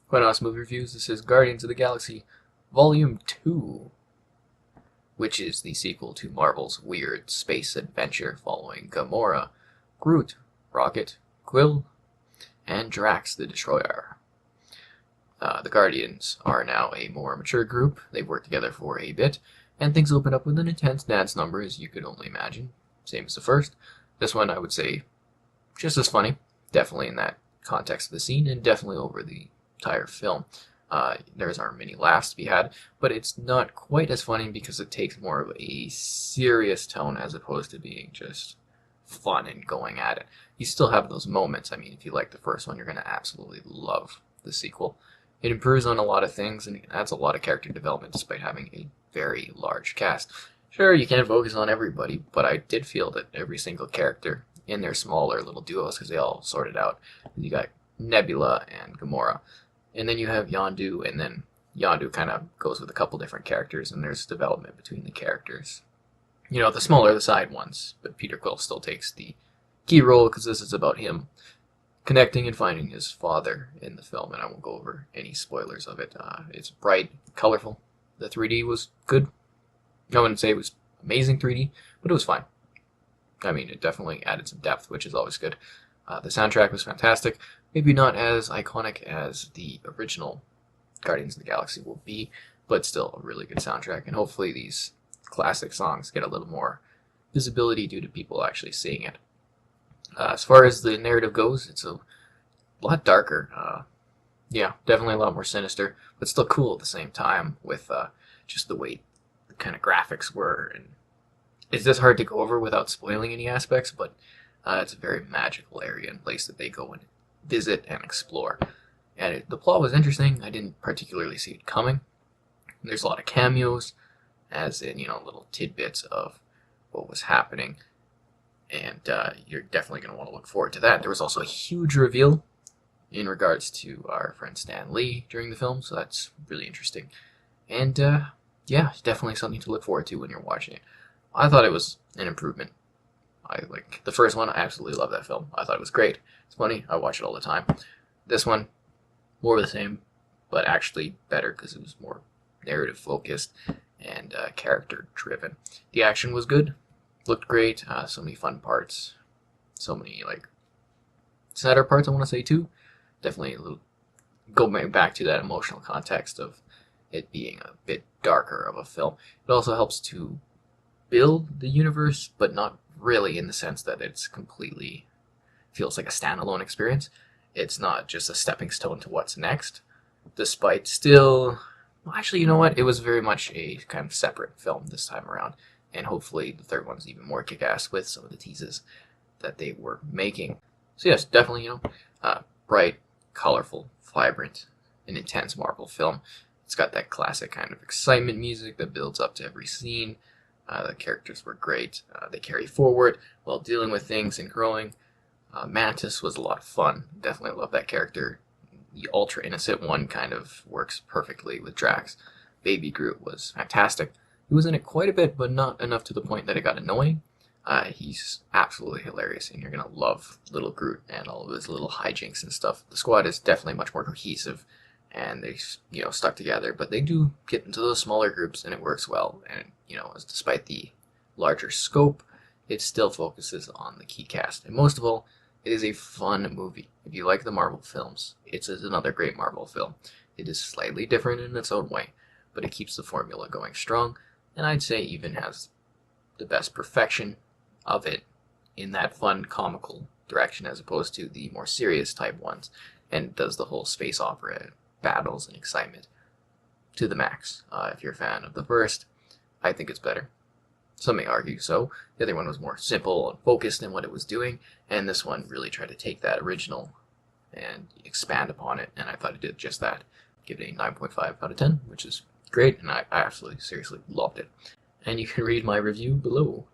Quite awesome movie reviews. This is Guardians of the Galaxy Volume 2, which is the sequel to Marvel's weird space adventure following Gamora, Groot, Rocket, Quill, and Drax the Destroyer. The Guardians are now a more mature group. They've worked together for a bit, and things open up with an intense dance number, as you could only imagine. Same as the first. This one, I would say, just as funny. Definitely in that context of the scene, and definitely over the entire film. There's our many laughs to be had, but it's not quite as funny because it takes more of a serious tone as opposed to being just fun and going at it. You still have those moments. I mean, if you like the first one, you're going to absolutely love the sequel. It improves on a lot of things and it adds a lot of character development despite having a very large cast. Sure, you can't focus on everybody, but I did feel that every single character in their smaller little duos, because they all sorted out. You got Nebula and Gamora. And then you have Yondu, and then Yondu kind of goes with a couple different characters, and there's development between the characters. You know, the smaller the side ones, but Peter Quill still takes the key role because this is about him connecting and finding his father in the film, and I won't go over any spoilers of it. It's bright, colorful. The 3D was good. I wouldn't say it was amazing 3D, but it was fine. I mean, it definitely added some depth, which is always good. The soundtrack was fantastic. Maybe not as iconic as the original Guardians of the Galaxy will be, but still a really good soundtrack. And hopefully these classic songs get a little more visibility due to people actually seeing it. As far as the narrative goes, it's a lot darker. Yeah, definitely a lot more sinister, but still cool at the same time with just the way the kind of graphics were. And it's just hard to go over without spoiling any aspects, but it's a very magical area and place that they go and visit and explore. And the plot was interesting. I didn't particularly see it coming. There's a lot of cameos, as in, little tidbits of what was happening. And you're definitely going to want to look forward to that. There was also a huge reveal in regards to our friend Stan Lee during the film, so that's really interesting. And yeah, definitely something to look forward to when you're watching it. I thought it was an improvement. I like the first one. I absolutely love that film. I thought it was great. It's funny. I watch it all the time. This one, more of the same, but actually better because it was more narrative focused and character driven. The action was good. Looked great. So many fun parts. So many sadder parts. I want to say too. Definitely going back to that emotional context of it being a bit darker of a film. It also helps to build the universe, but not really in the sense that it's completely feels like a standalone experience. It's not just a stepping stone to what's next, despite still, well, actually, you know what? It was very much a kind of separate film this time around, and hopefully the third one's even more kick-ass with some of the teases that they were making. So yes, definitely, bright, colorful, vibrant, and intense Marvel film. It's got that classic kind of excitement music that builds up to every scene. The characters were great. They carry forward while dealing with things and growing. Mantis was a lot of fun. Definitely love that character. The ultra innocent one kind of works perfectly with Drax. Baby Groot was fantastic. He was in it quite a bit, but not enough to the point that it got annoying. He's absolutely hilarious, and you're going to love little Groot and all of his little hijinks and stuff. The squad is definitely much more cohesive, and they stuck together, but they do get into those smaller groups, and it works well. And despite the larger scope, it still focuses on the key cast. And most of all, it is a fun movie. If you like the Marvel films, it's another great Marvel film. It is slightly different in its own way, but it keeps the formula going strong, and I'd say even has the best perfection of it in that fun, comical direction as opposed to the more serious type ones, and does the whole space opera battles and excitement to the max. If you're a fan of the first, I think it's better. Some may argue so. The other one was more simple and focused in what it was doing, and this one really tried to take that original and expand upon it, and I thought it did just that. Give it a 9.5 out of 10, which is great, and I absolutely, seriously loved it. And you can read my review below.